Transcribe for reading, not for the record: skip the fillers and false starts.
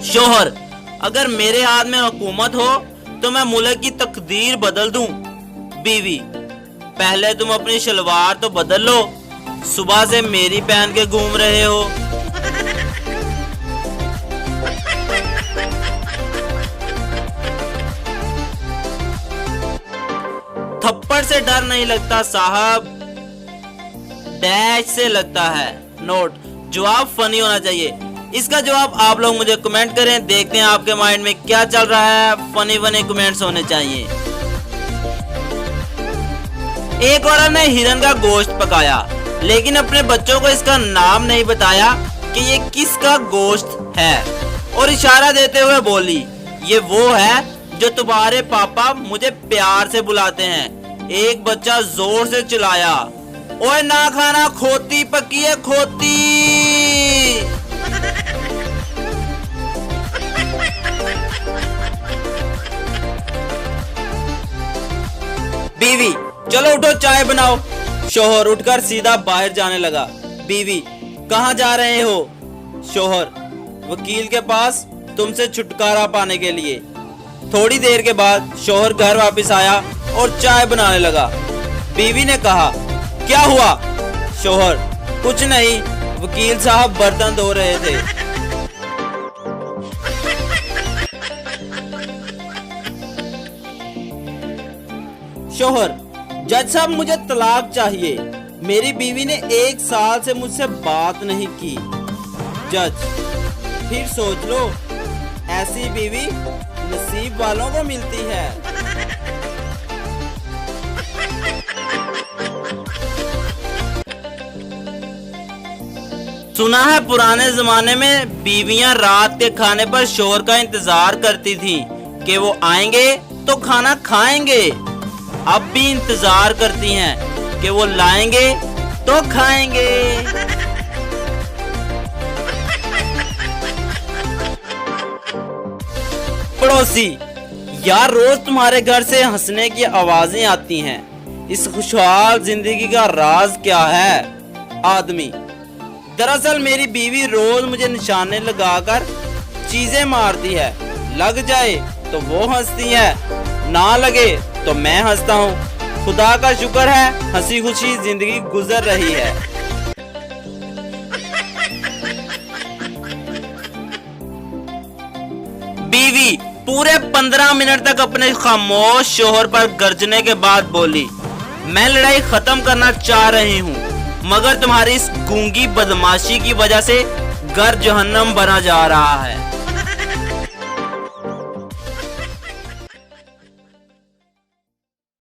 शोहर, अगर मेरे हाथ में हुकूमत हो तो मैं मुल्क की तकदीर बदल दूं। बीवी, पहले तुम अपनी शलवार तो बदल लो, सुबह से मेरी पहन के घूम रहे हो। थप्पड़ से डर नहीं लगता साहब, डैश से लगता है। नोट, जवाब फनी होना चाहिए। इसका जवाब आप लोग मुझे कमेंट करें, देखते हैं आपके माइंड में क्या चल रहा है। फनी फनी कमेंट्स होने चाहिए। एक औरत ने हिरन का गोश्त पकाया, लेकिन अपने बच्चों को इसका नाम नहीं बताया कि ये किसका गोश्त है, और इशारा देते हुए बोली, ये वो है जो तुम्हारे पापा मुझे प्यार से बुलाते हैं। एक बच्चा जोर से चिल्लाया, ओए ना खाना, खोती पकी है खोती। बीवी, चलो उठो चाय बनाओ। शोहर उठकर सीधा बाहर जाने लगा। बीवी, कहाँ जा रहे हो? शोहर, वकील के पास, तुमसे छुटकारा पाने के लिए। थोड़ी देर के बाद शोहर घर वापस आया और चाय बनाने लगा। बीवी ने कहा, क्या हुआ? शोहर, कुछ नहीं, वकील साहब बर्तन धो रहे थे। शोहर, जज साहब मुझे तलाक चाहिए, मेरी बीवी ने 1 साल से मुझसे बात नहीं की। जज, फिर सोच लो, ऐसी बीवी नसीब वालों को मिलती है। सुना है पुराने जमाने में बीवियां रात के खाने पर शोहर का इंतजार करती थी कि वो आएंगे तो खाना खाएंगे। अब भी इंतजार करती हैं कि वो लाएंगे तो खाएंगे। पड़ोसी, यार रोज तुम्हारे घर से हंसने की आवाजें आती हैं, इस खुशहाल जिंदगी का राज क्या है? आदमी, दरअसल मेरी बीवी रोज मुझे निशाने लगाकर चीजें मारती है, लग जाए तो वो हंसती है, ना लगे तो मैं हंसता हूँ। खुदा का शुक्र है हंसी खुशी जिंदगी गुजर रही है। बीवी पूरे 15 मिनट तक अपने खामोश शोहर पर गरजने के बाद बोली, मैं लड़ाई खत्म करना चाह रही हूँ, मगर तुम्हारी इस गूंगी बदमाशी की वजह से घर जहन्नम बना जा रहा है।